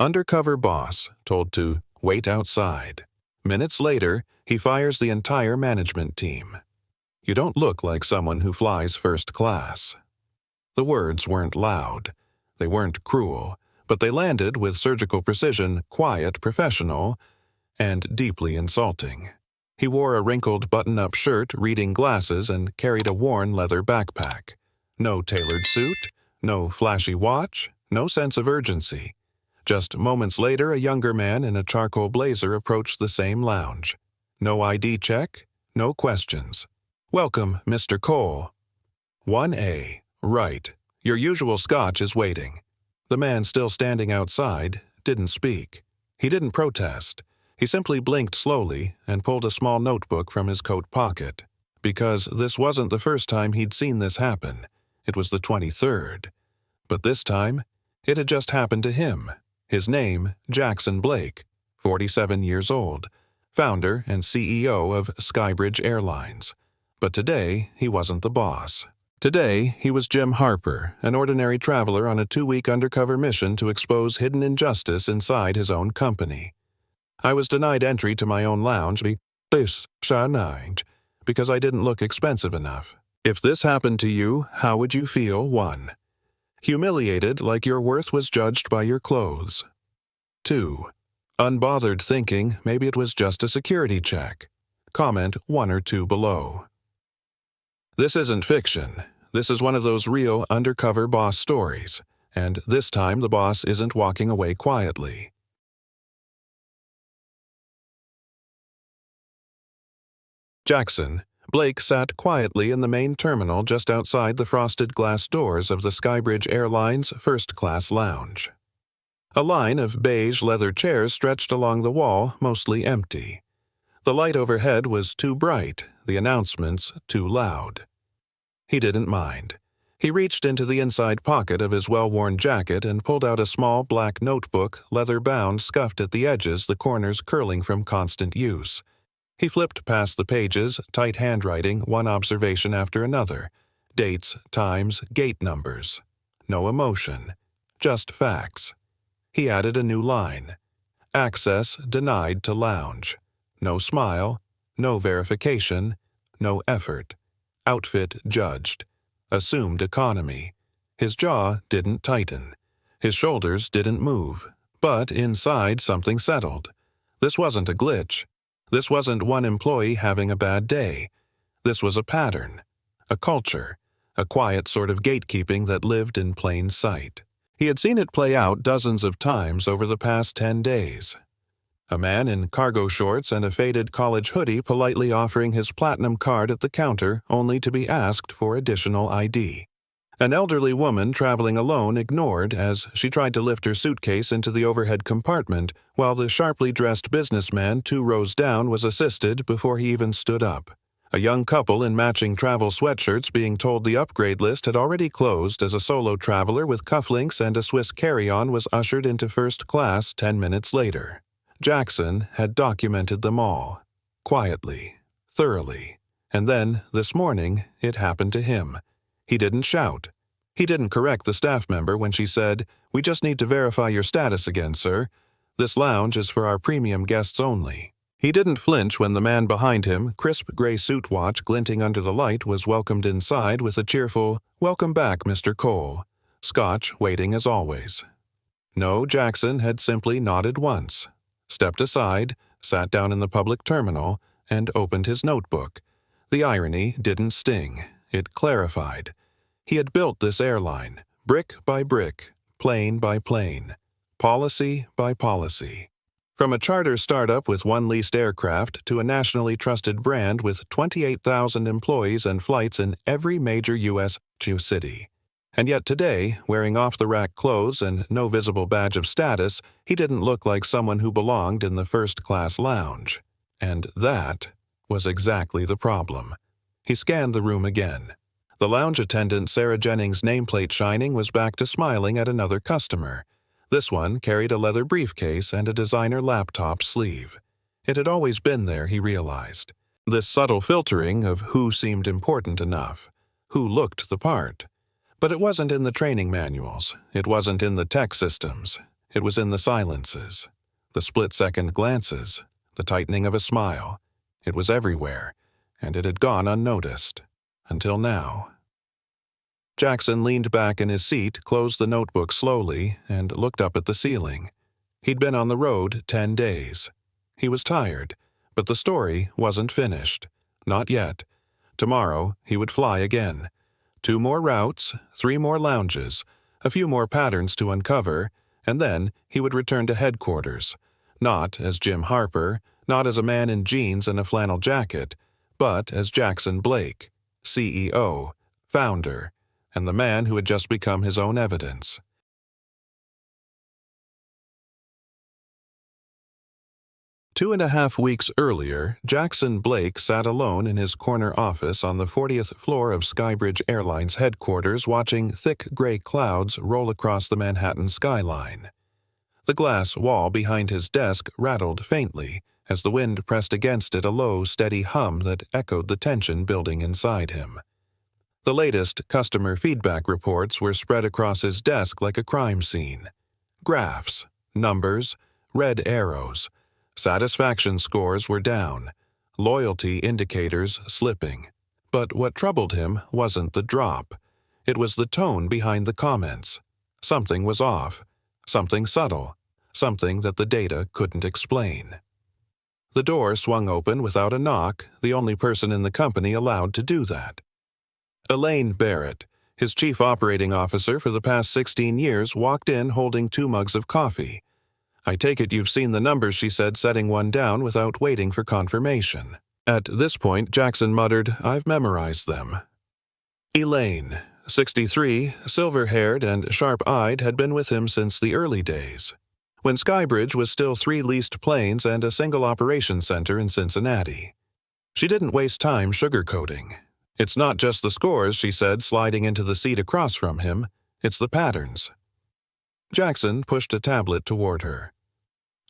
Undercover boss told to wait outside. Minutes later, he fires the entire management team. You don't look like someone who flies first class. The words weren't loud. They weren't cruel, but they landed with surgical precision, quiet, professional, and deeply insulting. He wore a wrinkled button-up shirt, reading glasses, and carried a worn leather backpack. No tailored suit, no flashy watch, no sense of urgency. Just moments later, a younger man in a charcoal blazer approached the same lounge. No ID check, no questions. "Welcome, Mr. Cole." 1A. Right. Your usual scotch is waiting. The man still standing outside didn't speak. He didn't protest. He simply blinked slowly and pulled a small notebook from his coat pocket. Because this wasn't the first time he'd seen this happen. It was the 23rd. But this time, it had just happened to him. His name, Jackson Blake, 47 years old, founder and CEO of Skybridge Airlines. But today, he wasn't the boss. Today, he was Jim Harper, an ordinary traveler on a 2-week undercover mission to expose hidden injustice inside his own company. I was denied entry to my own lounge because I didn't look expensive enough. If this happened to you, how would you feel? 1. Humiliated, like your worth was judged by your clothes. 2. Unbothered, thinking maybe it was just a security check. Comment 1 or 2 below. This isn't fiction. This is one of those real undercover boss stories, and this time the boss isn't walking away quietly. Jackson Blake sat quietly in the main terminal just outside the frosted glass doors of the Skybridge Airlines first-class lounge. A line of beige leather chairs stretched along the wall, mostly empty. The light overhead was too bright, the announcements too loud. He didn't mind. He reached into the inside pocket of his well-worn jacket and pulled out a small black notebook, leather-bound, scuffed at the edges, the corners curling from constant use. He flipped past the pages, tight handwriting, one observation after another. Dates, times, gate numbers. No emotion. Just facts. He added a new line. Access denied to lounge. No smile. No verification. No effort. Outfit judged. Assumed economy. His jaw didn't tighten. His shoulders didn't move. But inside something settled. This wasn't a glitch. This wasn't one employee having a bad day. This was a pattern, a culture, a quiet sort of gatekeeping that lived in plain sight. He had seen it play out dozens of times over the past 10 days. A man in cargo shorts and a faded college hoodie politely offering his platinum card at the counter only to be asked for additional ID. An elderly woman traveling alone ignored as she tried to lift her suitcase into the overhead compartment, while the sharply dressed businessman 2 rows down was assisted before he even stood up. A young couple in matching travel sweatshirts being told the upgrade list had already closed as a solo traveler with cufflinks and a Swiss carry-on was ushered into first class 10 minutes later. Jackson had documented them all, quietly, thoroughly, and then, this morning, it happened to him. He didn't shout. He didn't correct the staff member when she said, "We just need to verify your status again, sir. This lounge is for our premium guests only." He didn't flinch when the man behind him, crisp gray suit watch glinting under the light, was welcomed inside with a cheerful, "Welcome back, Mr. Cole." Scotch waiting as always. No, Jackson had simply nodded once, stepped aside, sat down in the public terminal, and opened his notebook. The irony didn't sting. It clarified. He had built this airline, brick by brick, plane by plane, policy by policy. From a charter startup with 1 leased aircraft to a nationally trusted brand with 28,000 employees and flights in every major U.S. city. And yet today, wearing off-the-rack clothes and no visible badge of status, he didn't look like someone who belonged in the first-class lounge. And that was exactly the problem. He scanned the room again. The lounge attendant, Sarah Jennings' nameplate shining, was back to smiling at another customer. This one carried a leather briefcase and a designer laptop sleeve. It had always been there, he realized. This subtle filtering of who seemed important enough, who looked the part. But it wasn't in the training manuals. It wasn't in the tech systems. It was in the silences, the split-second glances, the tightening of a smile. It was everywhere, and it had gone unnoticed. Until now. Jackson leaned back in his seat, closed the notebook slowly, and looked up at the ceiling. He'd been on the road 10 days. He was tired, but the story wasn't finished. Not yet. Tomorrow, he would fly again. 2 more routes, 3 more lounges, a few more patterns to uncover, and then he would return to headquarters. Not as Jim Harper, not as a man in jeans and a flannel jacket, but as Jackson Blake, CEO, founder, and the man who had just become his own evidence. Two and a half weeks earlier, Jackson Blake sat alone in his corner office on the 40th floor of Skybridge Airlines headquarters watching thick gray clouds roll across the Manhattan skyline. The glass wall behind his desk rattled faintly as the wind pressed against it, a low, steady hum that echoed the tension building inside him. The latest customer feedback reports were spread across his desk like a crime scene. Graphs, numbers, red arrows. Satisfaction scores were down, loyalty indicators slipping. But what troubled him wasn't the drop. It was the tone behind the comments. Something was off, something subtle, something that the data couldn't explain. The door swung open without a knock, the only person in the company allowed to do that. Elaine Barrett, his chief operating officer for the past 16 years, walked in holding 2 mugs of coffee. "I take it you've seen the numbers," she said, setting one down without waiting for confirmation. At this point, Jackson muttered, "I've memorized them." Elaine, 63, silver-haired and sharp-eyed, had been with him since the early days, when Skybridge was still 3 leased planes and a single operations center in Cincinnati. She didn't waste time sugarcoating. "It's not just the scores," she said, sliding into the seat across from him. "It's the patterns." Jackson pushed a tablet toward her.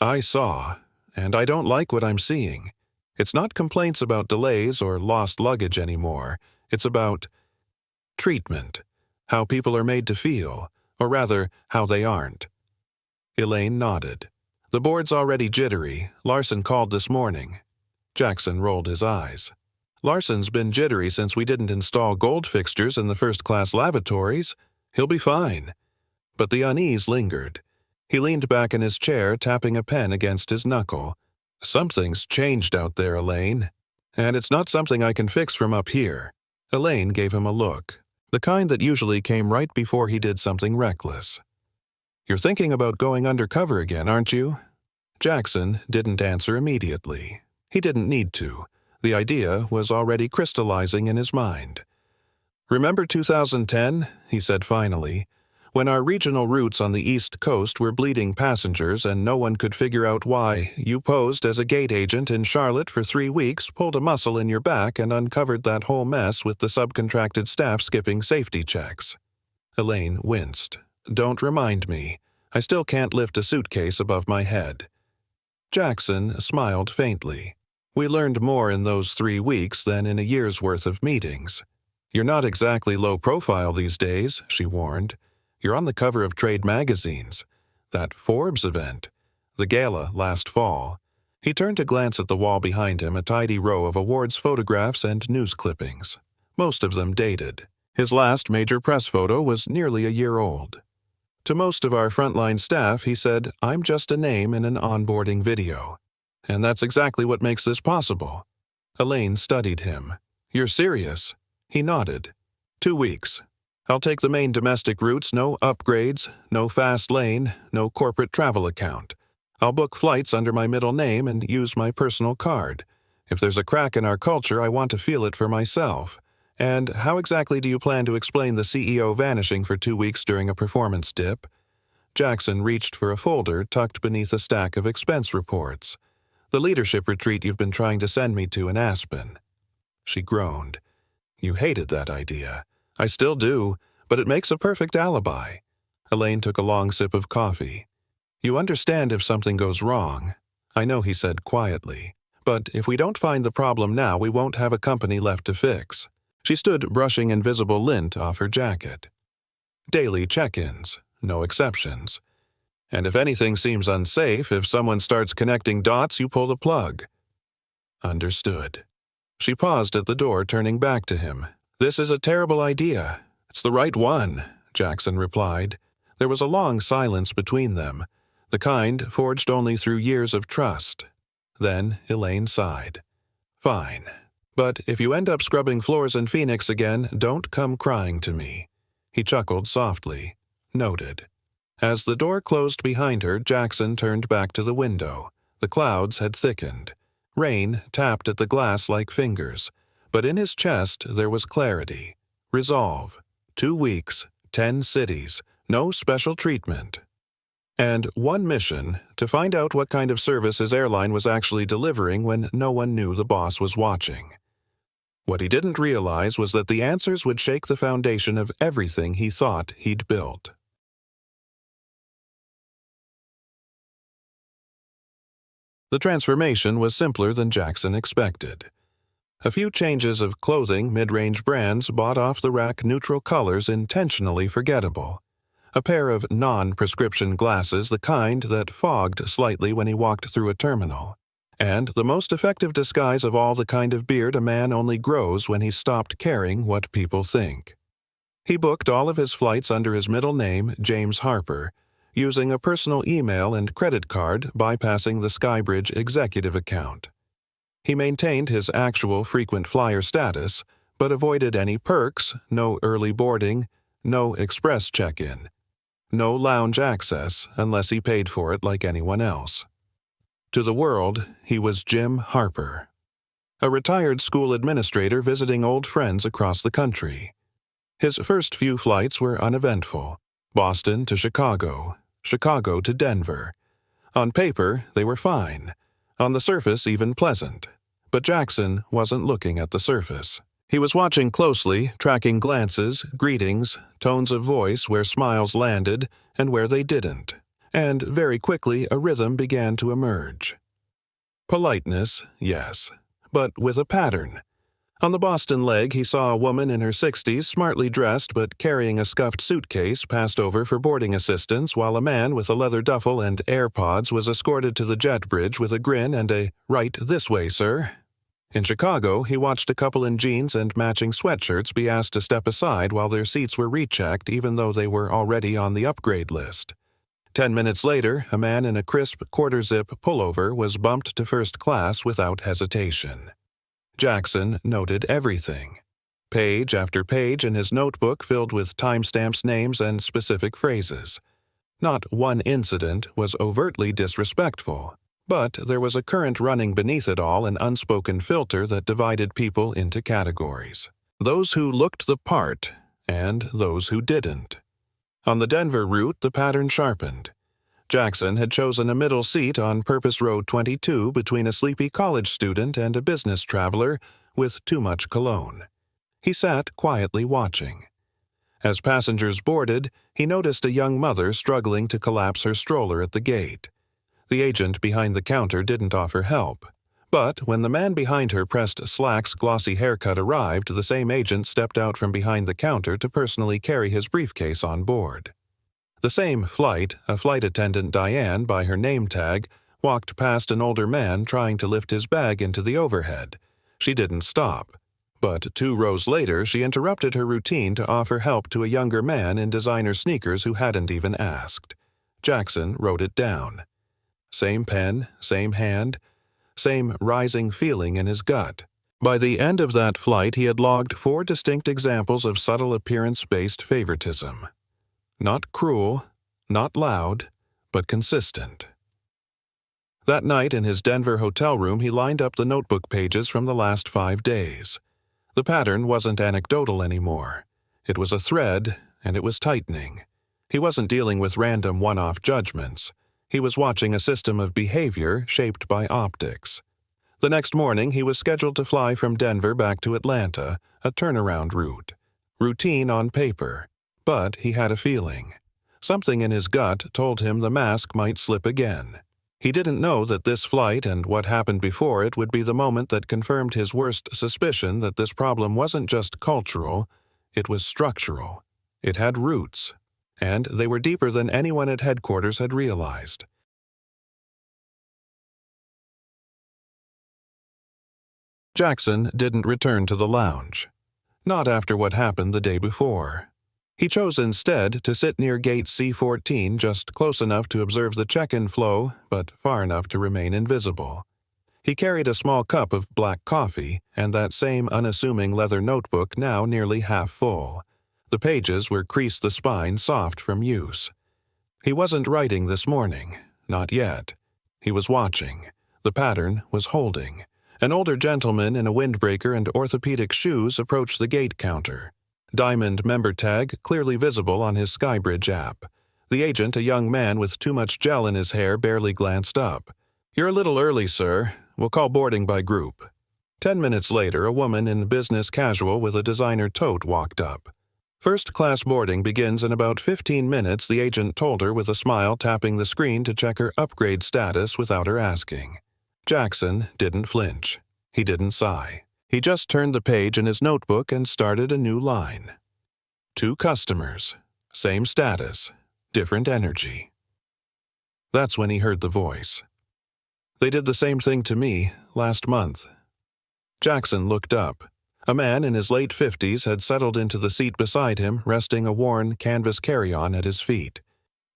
"I saw, and I don't like what I'm seeing. It's not complaints about delays or lost luggage anymore. It's about treatment, how people are made to feel, or rather, how they aren't." Elaine nodded. "The board's already jittery. Larson called this morning." Jackson rolled his eyes. "Larson's been jittery since we didn't install gold fixtures in the first-class lavatories. He'll be fine." But the unease lingered. He leaned back in his chair, tapping a pen against his knuckle. "Something's changed out there, Elaine. And it's not something I can fix from up here." Elaine gave him a look, the kind that usually came right before he did something reckless. "You're thinking about going undercover again, aren't you?" Jackson didn't answer immediately. He didn't need to. The idea was already crystallizing in his mind. "Remember 2010, he said finally, "when our regional routes on the East Coast were bleeding passengers and no one could figure out why? You posed as a gate agent in Charlotte for 3 weeks, pulled a muscle in your back, and uncovered that whole mess with the subcontracted staff skipping safety checks." Elaine winced. "Don't remind me. I still can't lift a suitcase above my head." Jackson smiled faintly. "We learned more in those 3 weeks than in a year's worth of meetings. You're not exactly low profile these days," she warned. "You're on the cover of trade magazines. That Forbes event. The gala last fall." He turned to glance at the wall behind him, a tidy row of awards photographs and news clippings, most of them dated. His last major press photo was nearly a year old. "To most of our frontline staff," he said, "I'm just a name in an onboarding video. And that's exactly what makes this possible." Elaine studied him. "You're serious?" He nodded. 2 weeks. I'll take the main domestic routes, no upgrades, no fast lane, no corporate travel account. I'll book flights under my middle name and use my personal card. If there's a crack in our culture, I want to feel it for myself. And how exactly do you plan to explain the CEO vanishing for 2 weeks during a performance dip?" Jackson reached for a folder tucked beneath a stack of expense reports. "The leadership retreat you've been trying to send me to in Aspen." She groaned. "You hated that idea." "I still do, but it makes a perfect alibi." Elaine took a long sip of coffee. "You understand if something goes wrong." "I know," he said quietly. "But if we don't find the problem now, we won't have a company left to fix." She stood brushing invisible lint off her jacket. "Daily check-ins, no exceptions." And if anything seems unsafe, if someone starts connecting dots, you pull the plug." "Understood." She paused at the door, turning back to him. "This is a terrible idea." "It's the right one," Jackson replied. There was a long silence between them, the kind forged only through years of trust. Then Elaine sighed. "Fine. But if you end up scrubbing floors in Phoenix again, don't come crying to me." He chuckled softly. "Noted." As the door closed behind her, Jackson turned back to the window. The clouds had thickened. Rain tapped at the glass like fingers, but in his chest there was clarity. Resolve. 2 weeks, 10 cities, no special treatment. And one mission, to find out what kind of service his airline was actually delivering when no one knew the boss was watching. What he didn't realize was that the answers would shake the foundation of everything he thought he'd built. The transformation was simpler than Jackson expected. A few changes of clothing, mid-range brands bought off-the-rack neutral colors intentionally forgettable. A pair of non-prescription glasses, the kind that fogged slightly when he walked through a terminal. And the most effective disguise of all, the kind of beard a man only grows when he's stopped caring what people think. He booked all of his flights under his middle name, James Harper, using a personal email and credit card, bypassing the Skybridge executive account. He maintained his actual frequent flyer status, but avoided any perks, no early boarding, no express check-in, no lounge access unless he paid for it like anyone else. To the world, he was Jim Harper, a retired school administrator visiting old friends across the country. His first few flights were uneventful. Boston to Chicago, Chicago to Denver. On paper, they were fine. On the surface, even pleasant. But Jackson wasn't looking at the surface. He was watching closely, tracking glances, greetings, tones of voice where smiles landed and where they didn't. And very quickly a rhythm began to emerge. Politeness, yes, but with a pattern. On the Boston leg, he saw a woman in her 60s, smartly dressed but carrying a scuffed suitcase, passed over for boarding assistance, while a man with a leather duffel and AirPods was escorted to the jet bridge with a grin and a "Right this way, sir." In Chicago, he watched a couple in jeans and matching sweatshirts be asked to step aside while their seats were rechecked even though they were already on the upgrade list. 10 minutes later, a man in a crisp quarter-zip pullover was bumped to first class without hesitation. Jackson noted everything. Page after page in his notebook filled with timestamps, names, and specific phrases. Not one incident was overtly disrespectful, but there was a current running beneath it all, an unspoken filter that divided people into categories. Those who looked the part, and those who didn't. On the Denver route, the pattern sharpened. Jackson had chosen a middle seat on Purpose Road 22 between a sleepy college student and a business traveler with too much cologne. He sat quietly watching. As passengers boarded, he noticed a young mother struggling to collapse her stroller at the gate. The agent behind the counter didn't offer help. But when the man behind her pressed Slack's glossy haircut arrived, the same agent stepped out from behind the counter to personally carry his briefcase on board. The same flight, a flight attendant, Diane, by her name tag, walked past an older man trying to lift his bag into the overhead. She didn't stop. But 2 rows later, she interrupted her routine to offer help to a younger man in designer sneakers who hadn't even asked. Jackson wrote it down. Same pen, same hand, same rising feeling in his gut. By the end of that flight, he had logged 4 distinct examples of subtle appearance-based favoritism. Not cruel, not loud, but consistent. That night in his Denver hotel room, he lined up the notebook pages from the last 5 days. The pattern wasn't anecdotal anymore. It was a thread, and it was tightening. He wasn't dealing with random one-off judgments. He was watching a system of behavior shaped by optics. The next morning, he was scheduled to fly from Denver back to Atlanta, a turnaround route. Routine on paper. But he had a feeling. Something in his gut told him the mask might slip again. He didn't know that this flight and what happened before it would be the moment that confirmed his worst suspicion that this problem wasn't just cultural, it was structural. It had roots. and they were deeper than anyone at headquarters had realized. Jackson didn't return to the lounge. Not after what happened the day before. He chose instead to sit near gate C-14, just close enough to observe the check-in flow, but far enough to remain invisible. He carried a small cup of black coffee and that same unassuming leather notebook now nearly half full. The pages were creased the spine soft from use. He wasn't writing this morning, not yet. He was watching. The pattern was holding. An older gentleman in a windbreaker and orthopedic shoes approached the gate counter. Diamond member tag clearly visible on his Skybridge app. The agent, a young man with too much gel in his hair, barely glanced up. "You're a little early, sir. We'll call boarding by group." 10 minutes later, a woman in business casual with a designer tote walked up. "First-class boarding begins in about 15 minutes," the agent told her with a smile, tapping the screen to check her upgrade status without her asking. Jackson didn't flinch. He didn't sigh. He just turned the page in his notebook and started a new line. 2 customers. Same status. Different energy. That's when he heard the voice. "They did the same thing to me last month." Jackson looked up. A man in his late 50s had settled into the seat beside him, resting a worn canvas carry-on at his feet.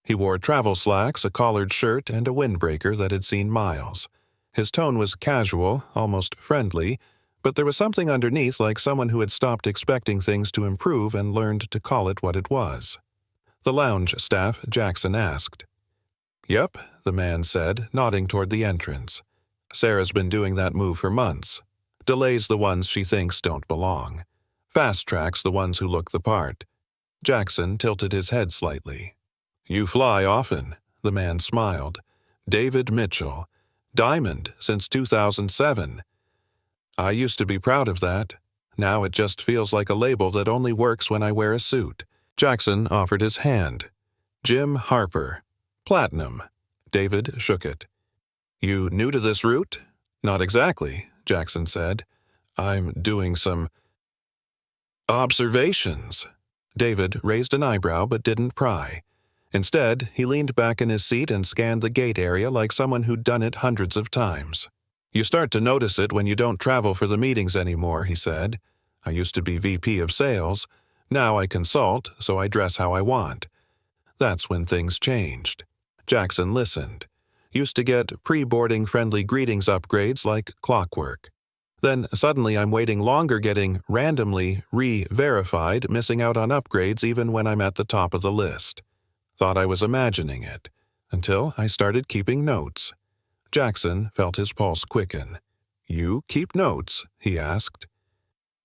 He wore travel slacks, a collared shirt, and a windbreaker that had seen miles. His tone was casual, almost friendly, but there was something underneath, like someone who had stopped expecting things to improve and learned to call it what it was. "The lounge staff?" Jackson asked. "Yep," the man said, nodding toward the entrance. "Sarah's been doing that move for months. Delays the ones she thinks don't belong. Fast tracks the ones who look the part." Jackson tilted his head slightly. "You fly often," the man smiled. "David Mitchell. Diamond since 2007. I used to be proud of that. Now it just feels like a label that only works when I wear a suit." Jackson offered his hand. "Jim Harper. Platinum." David shook it. "You new to this route?" "Not exactly," Jackson said. "I'm doing some observations." David raised an eyebrow but didn't pry. Instead, he leaned back in his seat and scanned the gate area like someone who'd done it hundreds of times. "You start to notice it when you don't travel for the meetings anymore," he said. "I used to be VP of sales. Now I consult, so I dress how I want." That's when things changed. Jackson listened. Used to get pre-boarding friendly greetings upgrades like clockwork. Then suddenly I'm waiting longer, getting randomly re-verified, missing out on upgrades even when I'm at the top of the list. Thought I was imagining it, until I started keeping notes. Jackson felt his pulse quicken. "You keep notes?" he asked.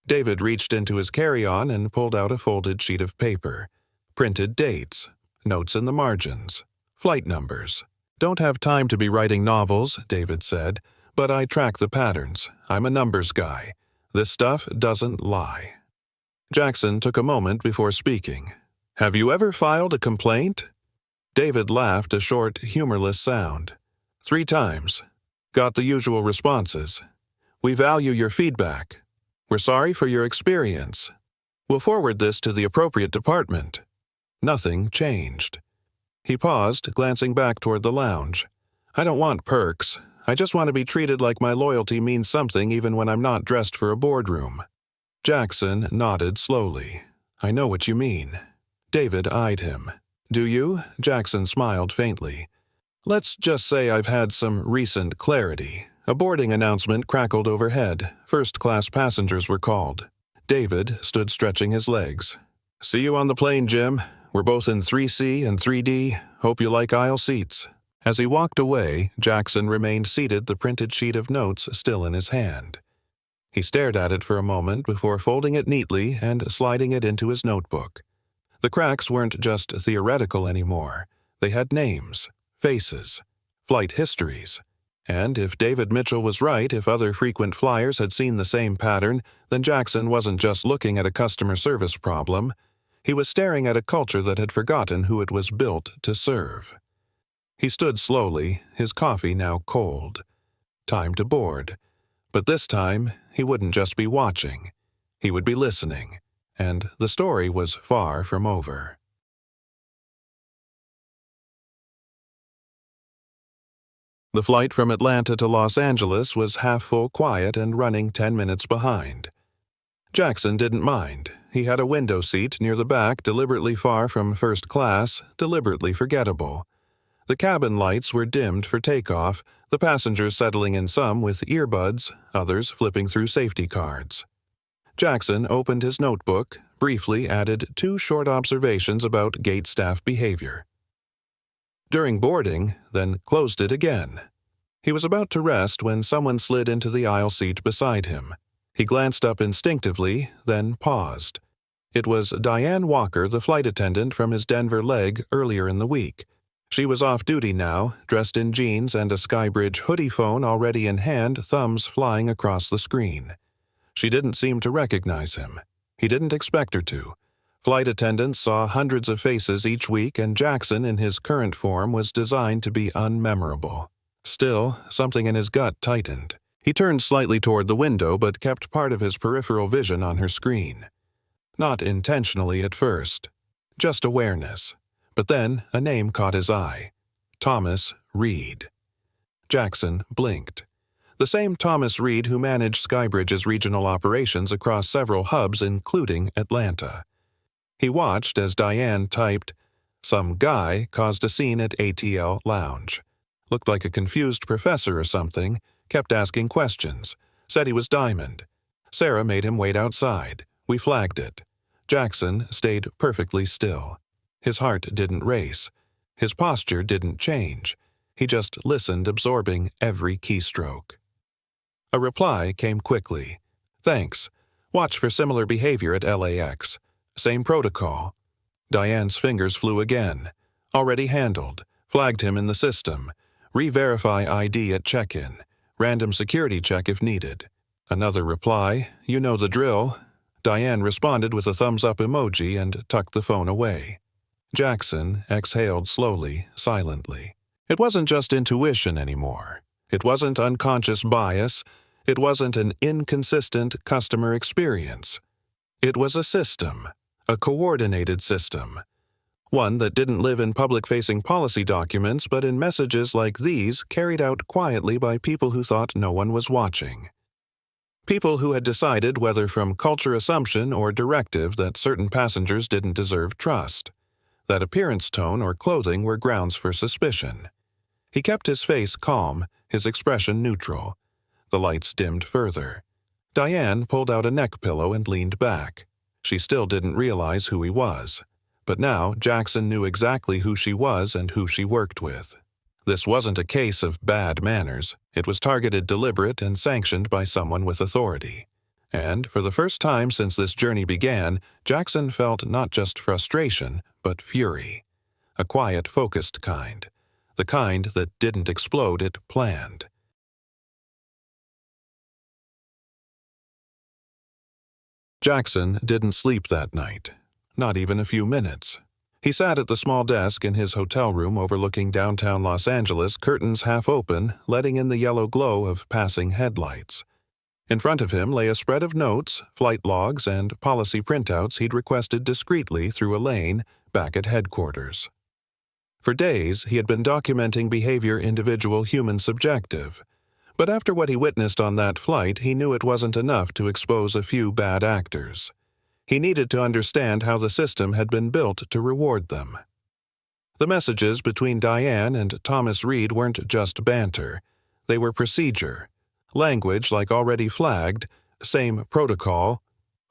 David reached into his carry-on and pulled out a folded sheet of paper. Printed dates, notes in the margins, flight numbers. "Don't have time to be writing novels," David said, "but I track the patterns. I'm a numbers guy. This stuff doesn't lie." Jackson took a moment before speaking. "Have you ever filed a complaint?" David laughed, a short, humorless sound. "3 times. Got the usual responses. We value your feedback. We're sorry for your experience. We'll forward this to the appropriate department." Nothing changed. He paused, glancing back toward the lounge. "I don't want perks. I just want to be treated like my loyalty means something even when I'm not dressed for a boardroom." Jackson nodded slowly. "I know what you mean." David eyed him. "Do you?" Jackson smiled faintly. "Let's just say I've had some recent clarity." A boarding announcement crackled overhead. First-class passengers were called. David stood stretching his legs. "See you on the plane, Jim. We're both in 3C and 3D. Hope you like aisle seats." As he walked away, Jackson remained seated, the printed sheet of notes still in his hand. He stared at it for a moment before folding it neatly and sliding it into his notebook. The cracks weren't just theoretical anymore. They had names, faces, flight histories. And if David Mitchell was right, if other frequent flyers had seen the same pattern, then Jackson wasn't just looking at a customer service problem. He was staring at a culture that had forgotten who it was built to serve. He stood slowly, his coffee now cold. Time to board. But this time, he wouldn't just be watching. He would be listening. And the story was far from over. The flight from Atlanta to Los Angeles was half-full quiet and running 10 minutes behind. Jackson didn't mind. He had a window seat near the back, deliberately far from first class, deliberately forgettable. The cabin lights were dimmed for takeoff, the passengers settling in, some with earbuds, others flipping through safety cards. Jackson opened his notebook, briefly added 2 short observations about gate staff behavior during boarding, then closed it again. He was about to rest when someone slid into the aisle seat beside him. He glanced up instinctively, then paused. It was Diane Walker, the flight attendant from his Denver leg earlier in the week. She was off duty now, dressed in jeans and a Skybridge hoodie, phone already in hand, thumbs flying across the screen. She didn't seem to recognize him. He didn't expect her to. Flight attendants saw hundreds of faces each week, and Jackson, in his current form, was designed to be unmemorable. Still, something in his gut tightened. He turned slightly toward the window, but kept part of his peripheral vision on her screen. Not intentionally at first. Just awareness. But then a name caught his eye. Thomas Reed. Jackson blinked. The same Thomas Reed who managed Skybridge's regional operations across several hubs, including Atlanta. He watched as Diane typed, "Some guy caused a scene at ATL Lounge. Looked like a confused professor or something, kept asking questions. Said he was Diamond. Sarah made him wait outside. We flagged it." Jackson stayed perfectly still. His heart didn't race. His posture didn't change. He just listened, absorbing every keystroke. A reply came quickly. "Thanks. Watch for similar behavior at LAX. Same protocol." Diane's fingers flew again. "Already handled. Flagged him in the system. Re-verify ID at check-in. Random security check if needed." Another reply. "You know the drill." Diane responded with a thumbs-up emoji and tucked the phone away. Jackson exhaled slowly, silently. It wasn't just intuition anymore. It wasn't unconscious bias. It wasn't an inconsistent customer experience. It was a system. A coordinated system. One that didn't live in public-facing policy documents, but in messages like these carried out quietly by people who thought no one was watching. People who had decided, whether from culture assumption or directive, that certain passengers didn't deserve trust. That appearance, tone, or clothing were grounds for suspicion. He kept his face calm, his expression neutral. The lights dimmed further. Diane pulled out a neck pillow and leaned back. She still didn't realize who he was. But now Jackson knew exactly who she was and who she worked with. This wasn't a case of bad manners. It was targeted, deliberate, and sanctioned by someone with authority. And, for the first time since this journey began, Jackson felt not just frustration, but fury. A quiet, focused kind. The kind that didn't explode, it planned. Jackson didn't sleep that night. Not even a few minutes. He sat at the small desk in his hotel room overlooking downtown Los Angeles, curtains half open, letting in the yellow glow of passing headlights. In front of him lay a spread of notes, flight logs, and policy printouts he'd requested discreetly through a lane back at headquarters. For days, he had been documenting behavior individual, human, subjective. But after what he witnessed on that flight, he knew it wasn't enough to expose a few bad actors. He needed to understand how the system had been built to reward them. The messages between Diane and Thomas Reed weren't just banter. They were procedure. Language like already flagged, same protocol.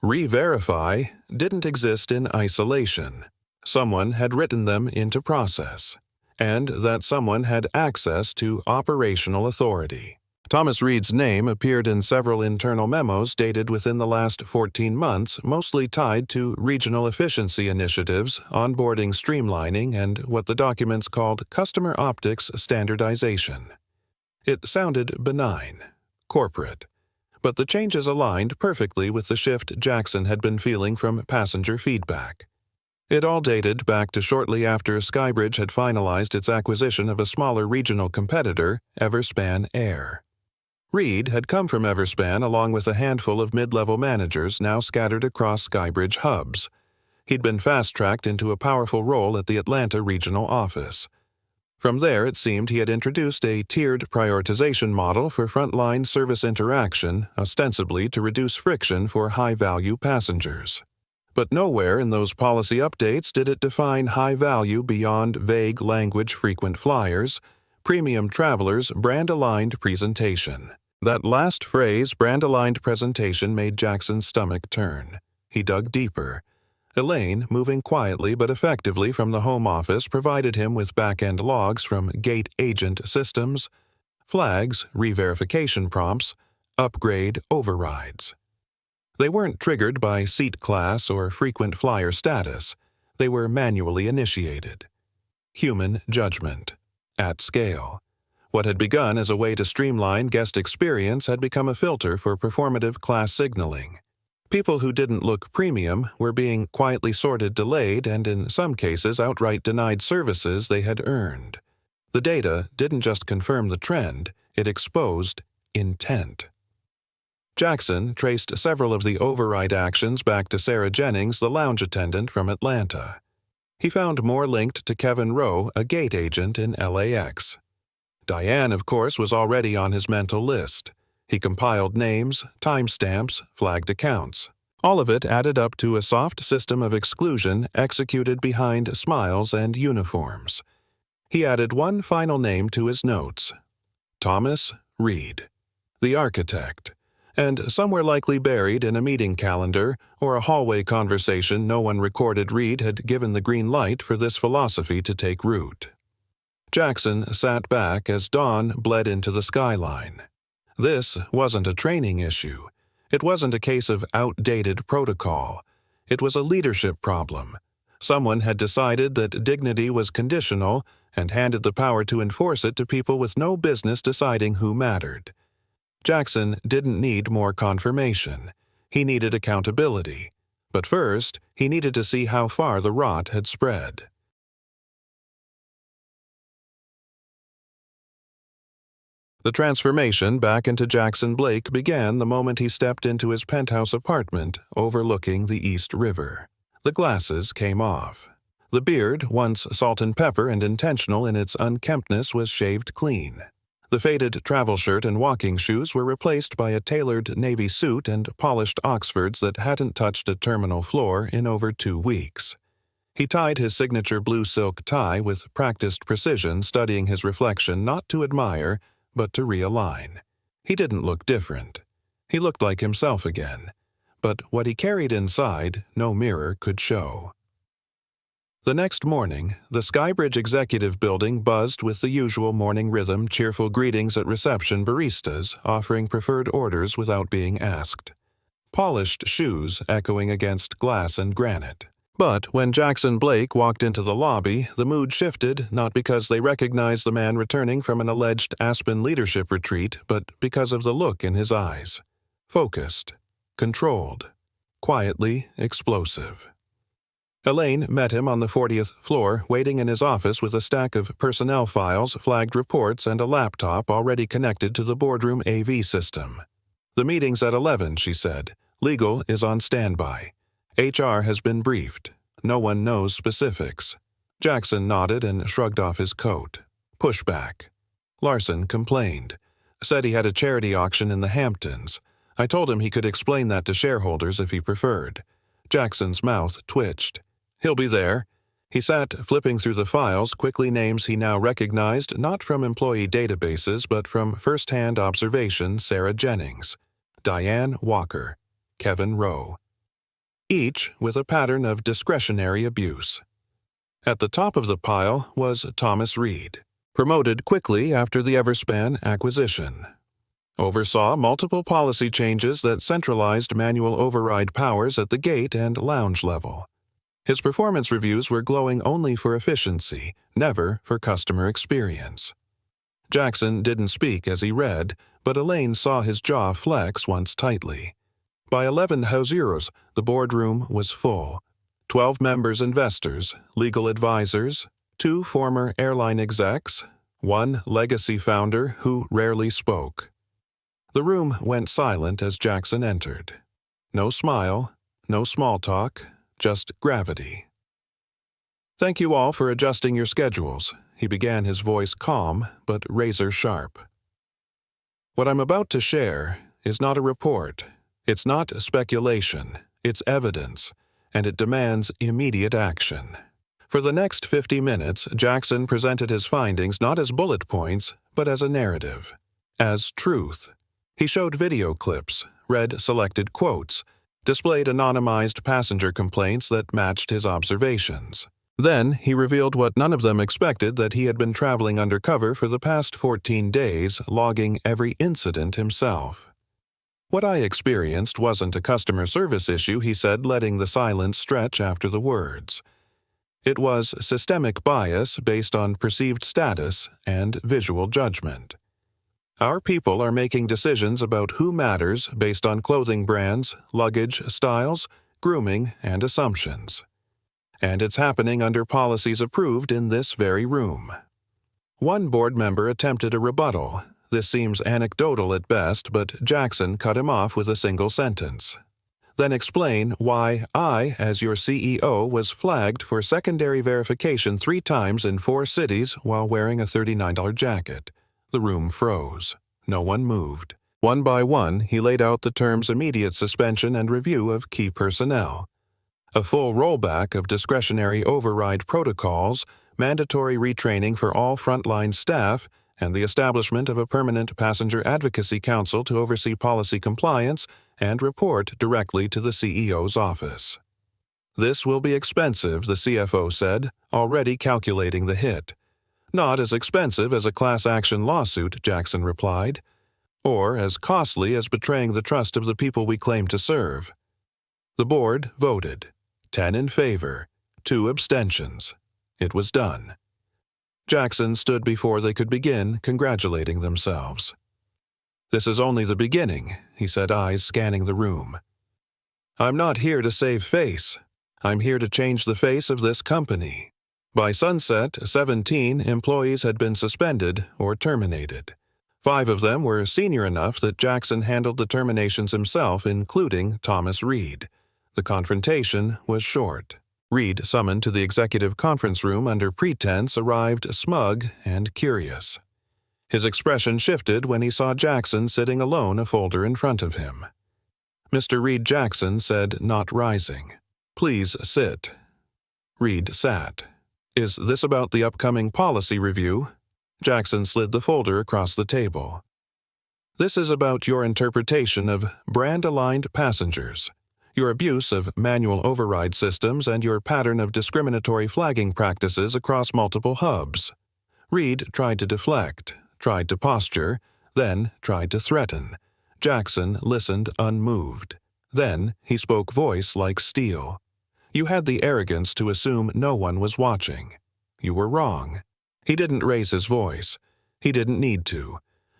Re-verify didn't exist in isolation. Someone had written them into process. And that someone had access to operational authority. Thomas Reed's name appeared in several internal memos dated within the last 14 months, mostly tied to regional efficiency initiatives, onboarding streamlining, and what the documents called customer optics standardization. It sounded benign, corporate, but the changes aligned perfectly with the shift Jackson had been feeling from passenger feedback. It all dated back to shortly after Skybridge had finalized its acquisition of a smaller regional competitor, Everspan Air. Reed had come from Everspan along with a handful of mid-level managers now scattered across Skybridge hubs. He'd been fast-tracked into a powerful role at the Atlanta regional office. From there, it seemed he had introduced a tiered prioritization model for frontline service interaction, ostensibly to reduce friction for high-value passengers. But nowhere in those policy updates did it define high value beyond vague language frequent flyers, premium travelers, brand-aligned presentation. That last phrase, brand-aligned presentation, made Jackson's stomach turn. He dug deeper. Elaine, moving quietly but effectively from the home office, provided him with back-end logs from gate agent systems, flags, re-verification prompts, upgrade overrides. They weren't triggered by seat class or frequent flyer status. They were manually initiated. Human judgment. At scale. What had begun as a way to streamline guest experience had become a filter for performative class signaling. People who didn't look premium were being quietly sorted delayed and in some cases outright denied services they had earned. The data didn't just confirm the trend, it exposed intent. Jackson traced several of the override actions back to Sarah Jennings, the lounge attendant from Atlanta. He found more linked to Kevin Rowe, a gate agent in LAX. Diane, of course, was already on his mental list. He compiled names, timestamps, flagged accounts. All of it added up to a soft system of exclusion executed behind smiles and uniforms. He added one final name to his notes: Thomas Reed, the architect. And somewhere likely buried in a meeting calendar or a hallway conversation no one recorded, Reed had given the green light for this philosophy to take root. Jackson sat back as dawn bled into the skyline. This wasn't a training issue. It wasn't a case of outdated protocol. It was a leadership problem. Someone had decided that dignity was conditional and handed the power to enforce it to people with no business deciding who mattered. Jackson didn't need more confirmation. He needed accountability. But first, he needed to see how far the rot had spread. The transformation back into Jackson Blake began the moment he stepped into his penthouse apartment overlooking the East River. The glasses came off. The beard, once salt and pepper and intentional in its unkemptness, was shaved clean. The faded travel shirt and walking shoes were replaced by a tailored navy suit and polished Oxfords that hadn't touched a terminal floor in over 2 weeks. He tied his signature blue silk tie with practiced precision, studying his reflection not to admire, but to realign. He didn't look different. He looked like himself again. But what he carried inside, no mirror could show. The next morning, the Skybridge Executive Building buzzed with the usual morning rhythm, cheerful greetings at reception, baristas offering preferred orders without being asked. Polished shoes echoing against glass and granite. But when Jackson Blake walked into the lobby, the mood shifted, not because they recognized the man returning from an alleged Aspen leadership retreat, but because of the look in his eyes. Focused, controlled, quietly explosive. Elaine met him on the 40th floor, waiting in his office with a stack of personnel files, flagged reports, and a laptop already connected to the boardroom AV system. "The meeting's at 11, she said. "Legal is on standby. HR has been briefed. No one knows specifics." Jackson nodded and shrugged off his coat. Pushback. Larson complained. Said he had a charity auction in the Hamptons. I told him he could explain that to shareholders if he preferred. Jackson's mouth twitched. "He'll be there." He sat flipping through the files, quickly names he now recognized not from employee databases but from first-hand observation: Sarah Jennings, Diane Walker, Kevin Rowe. Each with a pattern of discretionary abuse. At the top of the pile was Thomas Reed, promoted quickly after the Everspan acquisition. Oversaw multiple policy changes that centralized manual override powers at the gate and lounge level. His performance reviews were glowing only for efficiency, never for customer experience. Jackson didn't speak as he read, but Elaine saw his jaw flex once tightly. By 11 Hauseros, the boardroom was full. 12 members investors, legal advisors, 2 former airline execs, 1 legacy founder who rarely spoke. The room went silent as Jackson entered. No smile, no small talk, just gravity. "Thank you all for adjusting your schedules. he began, his voice calm but razor-sharp. "What I'm about to share is not a report. It's not speculation. It's evidence, and it demands immediate action." For the next 50 minutes, Jackson presented his findings not as bullet points, but as a narrative, as truth. He showed video clips, read selected quotes, displayed anonymized passenger complaints that matched his observations. Then he revealed what none of them expected, that he had been traveling undercover for the past 14 days, logging every incident himself. "What I experienced wasn't a customer service issue," he said, letting the silence stretch after the words. "It was systemic bias based on perceived status and visual judgment. Our people are making decisions about who matters based on clothing brands, luggage styles, grooming, and assumptions. And it's happening under policies approved in this very room." One board member attempted a rebuttal. This seems anecdotal at best, but Jackson cut him off with a single sentence. "Then explain why I, as your CEO, was flagged for secondary verification 3 times in 4 cities while wearing a $39 jacket." The room froze. No one moved. One by one, he laid out the terms immediate suspension and review of key personnel, a full rollback of discretionary override protocols, mandatory retraining for all frontline staff, and the establishment of a permanent passenger advocacy council to oversee policy compliance and report directly to the CEO's office. "This will be expensive," the CFO said, already calculating the hit. "Not as expensive as a class action lawsuit," Jackson replied, "or as costly as betraying the trust of the people we claim to serve." The board voted. 10 in favor, 2 abstentions. It was done. Jackson stood before they could begin congratulating themselves. "This is only the beginning," he said, eyes scanning the room. "I'm not here to save face. I'm here to change the face of this company." By sunset, 17 employees had been suspended or terminated. 5 of them were senior enough that Jackson handled the terminations himself, including Thomas Reed. The confrontation was short. Reed, summoned to the executive conference room under pretense, arrived smug and curious. His expression shifted when he saw Jackson sitting alone, a folder in front of him. "Mr. Reed," Jackson said, not rising. "Please sit." Reed sat. "Is this about the upcoming policy review?" Jackson slid the folder across the table. "This is about your interpretation of brand-aligned passengers, your abuse of manual override systems, and your pattern of discriminatory flagging practices across multiple hubs." Reed tried to deflect, tried to posture, then tried to threaten. Jackson listened unmoved. Then he spoke, voice like steel. "You had the arrogance to assume no one was watching. You were wrong." He didn't raise his voice. He didn't need to.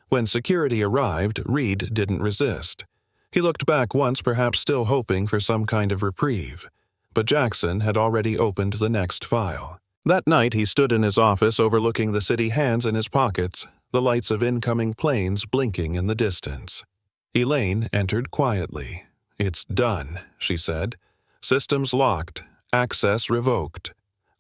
When security arrived, Reed didn't resist. He looked back once, perhaps still hoping for some kind of reprieve. But Jackson had already opened the next file. That night he stood in his office overlooking the city, hands in his pockets, the lights of incoming planes blinking in the distance. Elaine entered quietly. "It's done," she said. "Systems locked, access revoked.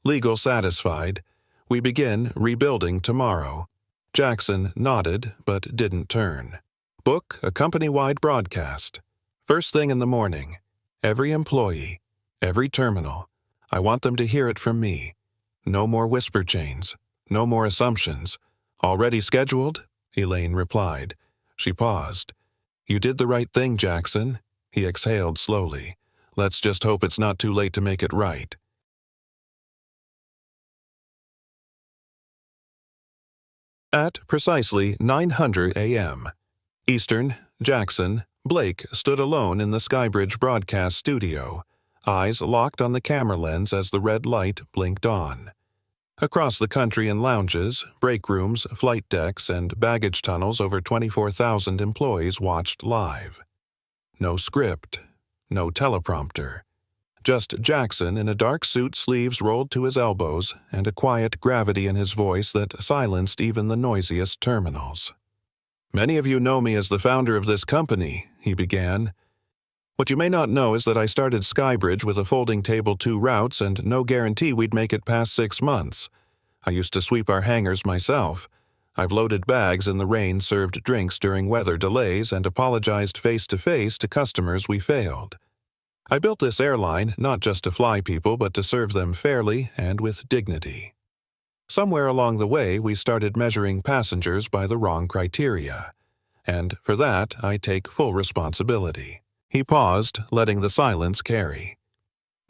Legal satisfied. We begin rebuilding tomorrow." Jackson nodded but didn't turn. "Book a company-wide broadcast. First thing in the morning. Every employee, every terminal. I want them to hear it from me. No more whisper chains. No more assumptions. Already scheduled?" Elaine replied. She paused. "You did the right thing, Jackson." He exhaled slowly. "Let's just hope it's not too late to make it right." At precisely 900 a.m. Eastern, Jackson, Blake stood alone in the Skybridge broadcast studio, eyes locked on the camera lens as the red light blinked on. Across the country, in lounges, break rooms, flight decks, and baggage tunnels, over 24,000 employees watched live. No script, no teleprompter. Just Jackson in a dark suit, sleeves rolled to his elbows, and a quiet gravity in his voice that silenced even the noisiest terminals. "Many of you know me as the founder of this company," he began. "What you may not know is that I started Skybridge with a folding table, 2 routes, and no guarantee we'd make it past 6 months. I used to sweep our hangars myself. I've loaded bags in the rain, served drinks during weather delays, and apologized face-to-face to customers we failed. I built this airline not just to fly people, but to serve them fairly and with dignity. Somewhere along the way, we started measuring passengers by the wrong criteria, and for that, I take full responsibility." He paused, letting the silence carry.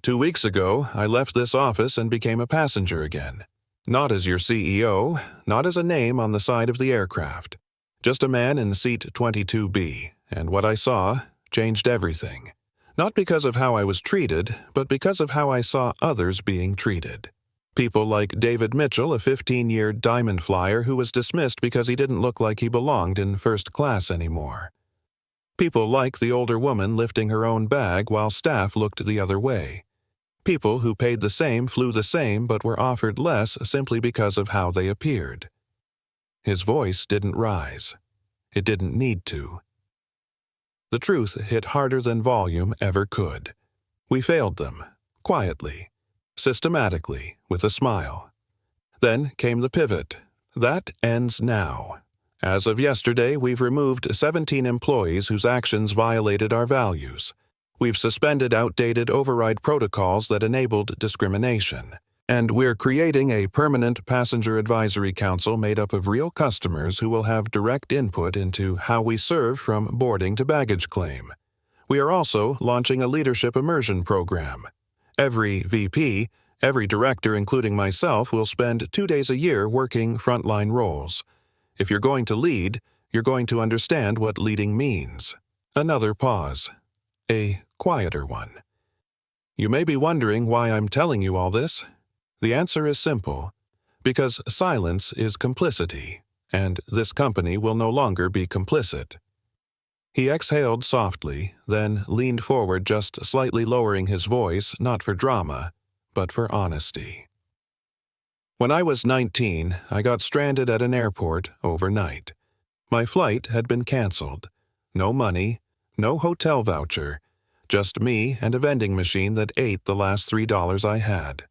2 weeks ago, I left this office and became a passenger again. Not as your CEO, not as a name on the side of the aircraft. Just a man in seat 22B, and what I saw changed everything. Not because of how I was treated, but because of how I saw others being treated. People like David Mitchell, a 15-year diamond flyer who was dismissed because he didn't look like he belonged in first class anymore. People like the older woman lifting her own bag while staff looked the other way. People who paid the same, flew the same, but were offered less simply because of how they appeared. His voice didn't rise. It didn't need to. The truth hit harder than volume ever could. We failed them, quietly, systematically, with a smile. Then came the pivot. That ends now. As of yesterday, we've removed 17 employees whose actions violated our values. We've suspended outdated override protocols that enabled discrimination. And we're creating a permanent passenger advisory council made up of real customers who will have direct input into how we serve from boarding to baggage claim. We are also launching a leadership immersion program. Every VP, every director, including myself, will spend 2 days a year working frontline roles. If you're going to lead, you're going to understand what leading means. Another pause. A quieter one. You may be wondering why I'm telling you all this. The answer is simple. Because silence is complicity, and this company will no longer be complicit. He exhaled softly, then leaned forward, just slightly lowering his voice, not for drama, but for honesty. When I was 19, I got stranded at an airport overnight. My flight had been canceled. No money, no hotel voucher, just me and a vending machine that ate the last $3 I had.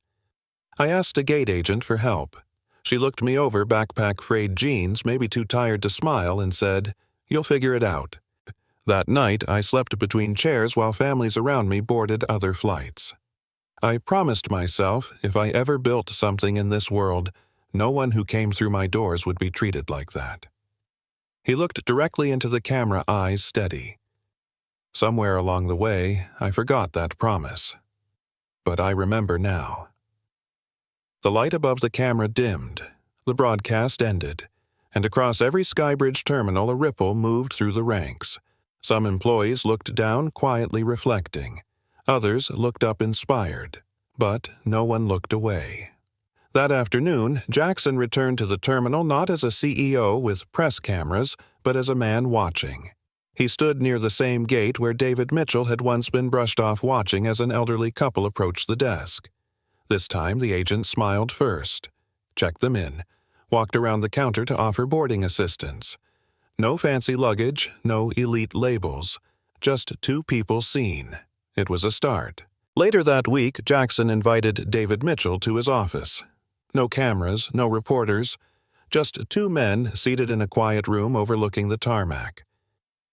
I asked a gate agent for help. She looked me over, backpack frayed jeans, maybe too tired to smile, and said, "You'll figure it out." That night, I slept between chairs while families around me boarded other flights. I promised myself if I ever built something in this world, no one who came through my doors would be treated like that. He looked directly into the camera, eyes steady. Somewhere along the way, I forgot that promise. But I remember now. The light above the camera dimmed, the broadcast ended, and across every Skybridge terminal a ripple moved through the ranks. Some employees looked down, quietly reflecting. Others looked up inspired, but no one looked away. That afternoon, Jackson returned to the terminal not as a CEO with press cameras, but as a man watching. He stood near the same gate where David Mitchell had once been brushed off, watching as an elderly couple approached the desk. This time the agent smiled first, checked them in, walked around the counter to offer boarding assistance. No fancy luggage, no elite labels, just 2 people seen. It was a start. Later that week, Jackson invited David Mitchell to his office. No cameras, no reporters, just 2 men seated in a quiet room overlooking the tarmac.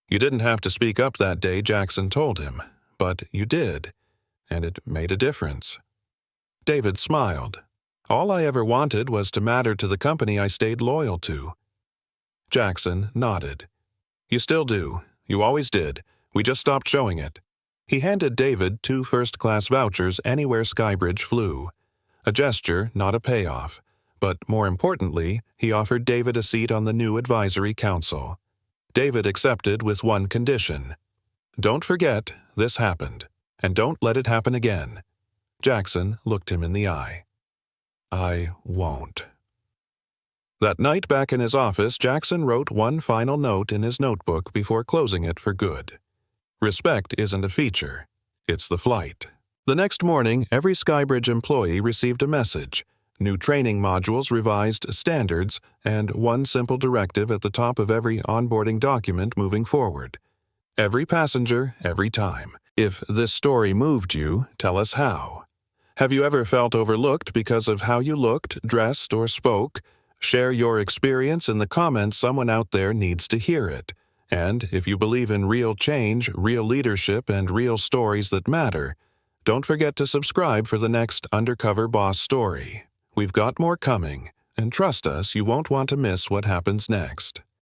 "You didn't have to speak up that day," Jackson told him, "but you did, and it made a difference." David smiled. "All I ever wanted was to matter to the company I stayed loyal to." Jackson nodded. "You still do. You always did. We just stopped showing it." He handed David 2 first-class vouchers anywhere Skybridge flew. A gesture, not a payoff. But more importantly, he offered David a seat on the new advisory council. David accepted with one condition. "Don't forget, this happened, and don't let it happen again." Jackson looked him in the eye. "I won't." That night back in his office, Jackson wrote one final note in his notebook before closing it for good. Respect isn't a feature, it's the flight. The next morning, every Skybridge employee received a message, new training modules, revised standards, and one simple directive at the top of every onboarding document moving forward. Every passenger, every time. If this story moved you, tell us how. Have you ever felt overlooked because of how you looked, dressed, or spoke? Share your experience in the comments. Someone out there needs to hear it. And if you believe in real change, real leadership, and real stories that matter, don't forget to subscribe for the next Undercover Boss story. We've got more coming, and trust us, you won't want to miss what happens next.